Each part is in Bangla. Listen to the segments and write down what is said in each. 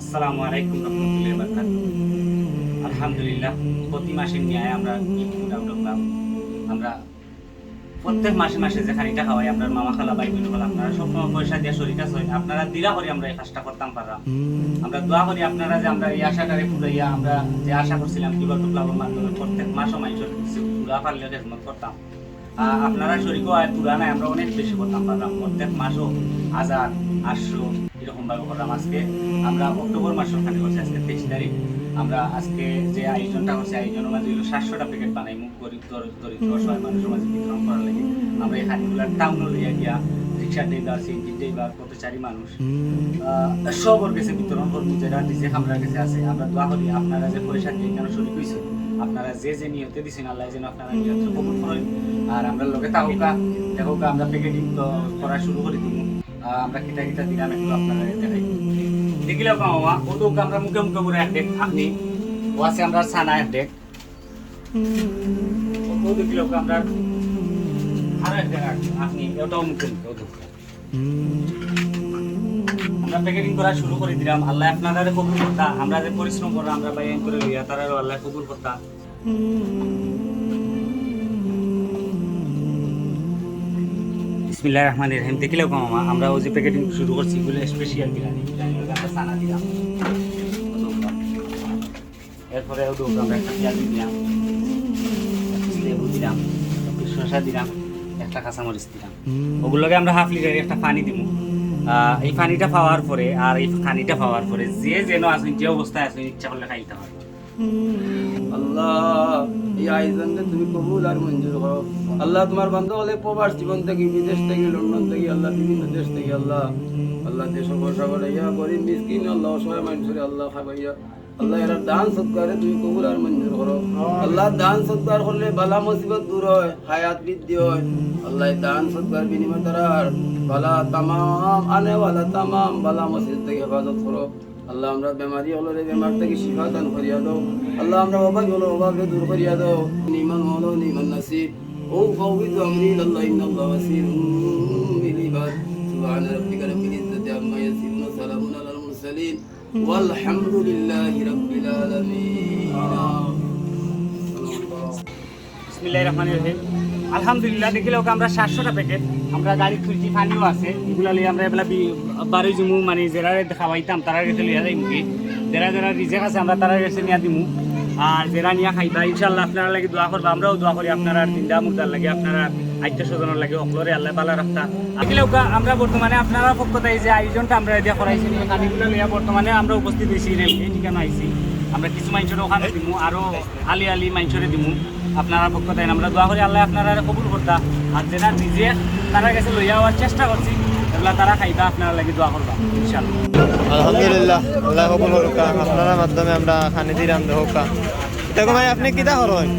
আসসালামু আলাইকুম রহমতুল্লাহি ওয়া বারাকাতুহু। আলহামদুলিল্লাহ, প্রতি মাসের ন্যায় আমরা ঈদ উদযাপন করলাম। আমরা প্রত্যেক মাসে মাসে যে খানিটা খাওয়াই আমরা মামা খালা ভাই বোন খালা আপনারা সবসময় পয়সা দিয়ে শরীর আছে আপনারা দিলা করি আমরা এই কাজটা করতাম পারলাম। আমরা দোয়া করি আপনারা যে আমরা এই আশাটারে পুরাইয়া আমরা যে আশা করছিলাম কিভাবে ক্লাবের মাধ্যমে প্রত্যেক মাসও মানুষের পুরা পারলে খেদমত করতাম। আপনারা শরীরও আর পুরা নাই, আমরা অনেক বেশি করতাম পারলাম। প্রত্যেক মাসও 1000 800 এরকম ভাবে করলাম। আজকে আমরা অক্টোবর মাসের খানি করছি, আজকে 23 তারিখ। আমরা আজকে যে আয়োজনটা করছি আয়োজনের মাঝে 700টা প্যাকেট বানাই মুখ গরিব দরিদ্র অসহায় মানুষের মাঝে বিতরণ করার লাগে। আমরা এই খানিগুলো টাউনে লইয়া গিয়া রিক্সা ড্রাইভার সিএনজি ড্রাইভার পথচারী মানুষ সবর কাছে বিতরণ করবো, যেটা নিজে আমরার কাছে আছে। আমরা দোয়া করি আপনারা যে পয়সা দিয়ে কেন শরীর হয়েছে, আপনারা যে যে নিয়তে দিচ্ছেন আল্লাহ যেন আপনারা নিয়ত কবুল করেন। আর আমরা লোকে তাহকা দেখোকা আমরা প্যাকেটিং করা শুরু করে দিব। আমরা কিতা কিতা দিলাম একটু আপনারা দেখাই দেখিলাম মামা ওদোকে আমরা মুখে মুখে করে এক ডেক আপনি ও আছে আমরা সানা এক ডেক ও দেখিলাম আমরা আর এক ডেক আপনি এটাও মুখে মুখে ওদোকে আমরা প্যাকেটিং করা শুরু করে দিলাম। আল্লাহ আপনারা কবুল করতা, আমরা যে পরিশ্রম করলাম আমরা বাইন করে লইয়া তারাও আল্লাহ কবুল করতা। বিসমিল্লাহির রহমানির রহিম। দেখিলেও মামা আমরা ওই যে প্যাকেটিং শুরু করছি এগুলো স্পেশাল বিরিয়ানি আমরা সানা দিলাম, এরপরে আমরা একটা পেঁয়াজ দিলাম, লেবু দিলাম, শসা দিলাম, একটা কাঁচামরিচ দিলাম। ওগুলোকে আমরা হাফ লিটারের একটা পানি দিব। এই পানিটা পাওয়ার পরে আর এই পানিটা পাওয়ার পরে যে যেন আসুন যে অবস্থায় আসুন ইচ্ছা করলে খাইতে পারবে। আল্লাহ এই আয়োজনকে তুমি কবুল আর মঞ্জুর করো। আল্লাহ তোমার বান্ধব হলে প্রবাস জীবন থেকে, বিদেশ থেকে, লন্ডন থেকে, আল্লাহ বিভিন্ন দেশ থেকে, আল্লাহ আল্লাহ দেশ বসাবার ইয়া গরিব মিসকিন আল্লাহ অসহায় মানুষের আল্লাহ খাবাইয়া আল্লাহ এরা দান সৎকারে তুমি কবুল আর মঞ্জুর করো। আল্লাহ দান সৎকার করলে বালা মুসিবত দূর হয়, হায়াত বৃদ্ধি হয়। আল্লাহ দান সৎকার বিনিময় তার বালা তামাম আনে ওয়ালা তামাম বালা মুসিবত থেকে হেফাজত করো। আল্লাহ আমরা বেমারি হলো বেমার থেকে শিফা দান করিয়া দাও। আল্লাহ আমরা অভাবী হলো অভাবে দূর করিয়া দাও। নিমান হলো নিমান নাসিব ও ফাউযু আমরি আল্লাহ ইন্নাল্লাহু ওয়াসিউম বিল ইবাদ। সুবহানা রাব্বিকা রাব্বিল ইজ্জাতি আম্মা ইয়াসিফুন ওয়া সালামুন আলাল মুরসালিন ওয়ালহামদুলিল্লাহি রাব্বিল আলামিন। বিসমিল্লাহির রহমানির রহিম। আলহামদুলিল্লাহ দেখিলেও আমরা 700টা প্যাকেট আমরা গাড়ি খুলছি, পানিও আছে, এগুলো লিয়ে আমরা এবেলা বারোই জমু মানে যারা খাওয়াইতাম তারা কাছে লিয়া যাই মুখে, যারা যারা রিজেক আছে আমরা তারা কাছে নিয়ে দিমু। আর যারা নিয়ে খাইবা ইনশাল্লাহ আপনারা লাগে দোয়া করবো, আমরাও দোয়া করি আপনারা দিনদা মুদার লাগে, আপনারা আত্মীয় স্বজনের লাগে অকলরে আল্লাহ ভালো রাখতা। দেখিলেও আমরা বর্তমানে আপনারা পক্ষতাই যে আয়োজনটা আমরা দিয়া করাইছি খানিগুলো লিয়া বর্তমানে আমরা উপস্থিত হয়েছি এই ঠিকানা আইছি। আমরা কিছু মানুষের ওখানে দিমু, আরও আলি আলি মানুষরে দিমু। আপনারা পক্ষ দেন আমরা দোয়া করি আল্লাহ আপনারা কবুল করতা। আর যেটা নিজে তারা কাছে লইয়া যাওয়ার চেষ্টা করছি এগুলা তারা খাইবা, আপনারা লাগে দোয়া করবা ইনশাআল্লাহ। আলহামদুলিল্লাহ আল্লাহ কবুল করুক। আপনার মাধ্যমে আমরা খানি দিলাম হোকা। দেখো ভাই আপনি কিতা করেন?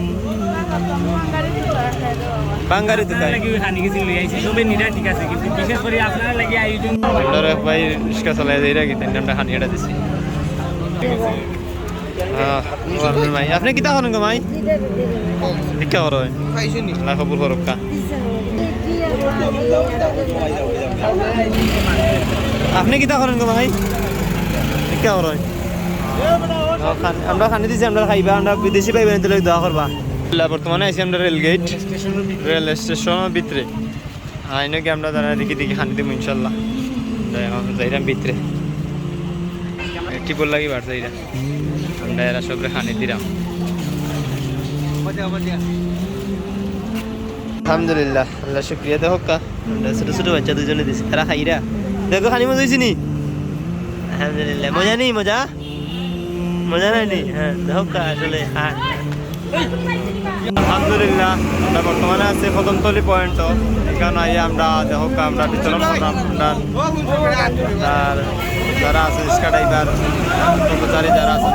বাঙ্গারি তো তাই লাগি খানি কিছু লই আইছি সবে নিরা ঠিক আছে, কিন্তু বিশেষ করে আপনারা লাগি আয়োজন আমরা ভাই রিস্কা চালাই দেইরা কি তাই আমরা খানি এটা দিছি। ভাই আপনি কিতা করেন গো ভাই? ভিক্ষা করেন? খাইছনি আল্লাহ কবুল করুক। আপনি কিতা করেন গো ভাই? ভিক্ষা করেন? আমরা খানি দিছি, আমরা খাইবা, আমরা বিদেশি পাইবেন তাহলে দোয়া করবা। বর্তমানে আছি আমরা রেলগেট রেল স্টেশনের ভিতরে। আইনকে আমরা তারা দেখি দেখি খানি দিব ইনশাল্লাহ। যাইরাম ভিতরে টিপল লাগি বাড়ছে এইটা আমরা এরা সবরে খানি দিলাম। আলহামদুলিল্লাহ আল্লাহ শুক্রিয়া দেহ কা আমরা ছোট ছোট বাচ্চা দুজনে দিছি তারা খাইরা দেখো খানি মজা হয়েছি নি? আলহামদুলিল্লাহ মজা নেই? মজা মজা নাই নি? হ্যাঁ দেহ কা আসলে হ্যাঁ আলহামদুলিল্লাহ আমরা বর্তমানে আছি কদমতলি পয়েন্ট। এখানে আইয়া আমরা দেহ কা আমরা বিতরণ করলাম। আর যারা আছে রিক্সা ড্রাইভার কর্মচারী যারা আছে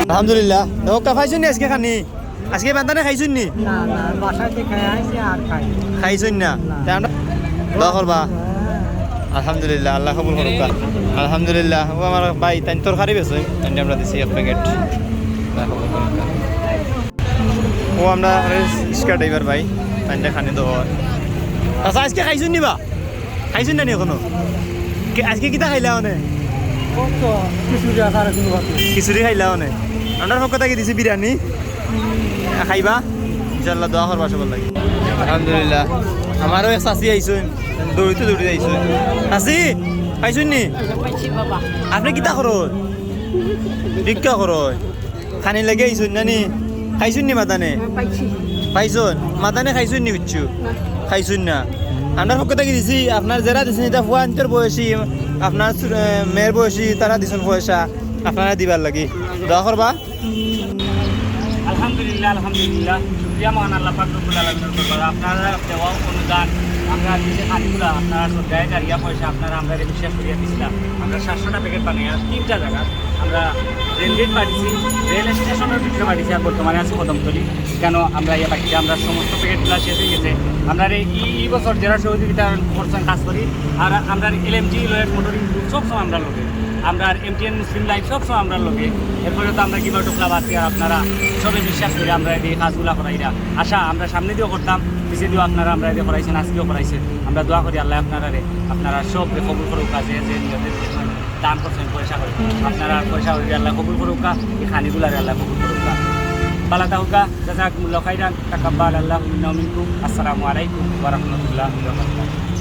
আলহামদুলিল্লাহ দেহ কা খাইছুন নি আজকে খানি? আজকে বান্দানে খাইছুন নি? খাইছুন না? আমরা দোয়া করবা আলহামদুলিল্লাহ আল্লাহ কবুল করুক। আলহামদুলিল্লাহ ও আমার ভাই তাই তরকারি বেছে আমরা দিছি এক প্যাকেট। ও আমরা রিক্সা ড্রাইভার ভাই তাই খানি দেওয়া হয়। আচ্ছা আজকে খাইছুন নিবা? খাইছুন না নি এখনো? আজকে কিতা খাইলা অনে খিচুড়ি খাইলা অনে আমার পক্ষ থেকে দিছি বিরিয়ানি খাইবা ইনশাল্লাহ দোয়া করবা সবার লাগে আলহামদুলিল্লাহ আমারও এক চাচি আইসুন দৌড়িতে আইসুন চাচি খাইছুন নি আপনি কিতা করো ভিক্ষা করো খানি লাগে আইসুন নানি খাইছুন নি মাতানে পাইছুন মাতানে খাইছুন নি বিচ্ছু খাইছুন না আমার পক্ষ থেকে দিছি আপনার যারা দিছেন এটা ফুয়ান্তর বয়সী আপনার মেয়ের বয়সী তারা দিছেন পয়সা আপনারা দিবার লাগি দোয়া করবা আলহামদুলিল্লাহ আলহামদুলিল্লাহ শুক্রিয়া মহান আল্লাহ পাক রব্বুল আলামিনের দরবারে আপনারা দেওয়া অনুদান আমরা দিছে খানিগুলা আপনারা সরকারি জারিয়া পয়সা আপনারা আমরা বিশ্বাস করিয়া দিছিলাম আমরা 700টা প্যাকেট বানিয়ে 3টা জায়গা আমরা রেলগেট পাঠিয়েছি রেল স্টেশনের ভিতরে পাঠিয়েছি আর বর্তমানে আছে কদমতলি কেন আমরা ইয়ে পাঠিয়েছি আমরা সমস্ত প্যাকেটগুলো শেষ হয়ে গেছে আমরা এই বছর যারা সহযোগিতা করছেন কাজ করি আর আমরা LMG লয়ের মোটরিং সবসময় আমরা লোকে আমরা MTN মুসলিম লাইফ সবসময় আমরা লোকে এরপরে তো আমরা কিভাবে টোকলা বাড়ছি আর আপনারা সবাই বিশ্বাস করি আমরা এই কাজগুলো করাইরা আশা আমরা সামনে দিয়েও করতাম পিছিয়ে দিয়েও আপনারা আমরা এদের করাইছেন আজকেও করাইছেন আমরা দোয়া করি আল্লাহ আপনারা সব কবুল করুক কাজে যে নিজেদের দান করছেন পয়সা করে আপনারা পয়সা করে আল্লাহ কবুল করুক এই খানিগুলার আল্লাহ কবুল করুক বালা তাহুকা জাযাকুমুল্লাহু খাইরান তাকাব্বাল আল্লাহু মিন্না ওয়া মিনকুম আসসালামু আলাইকুম ওয়া রাহমাতুল্লাহি ওয়া বারাকাতুহু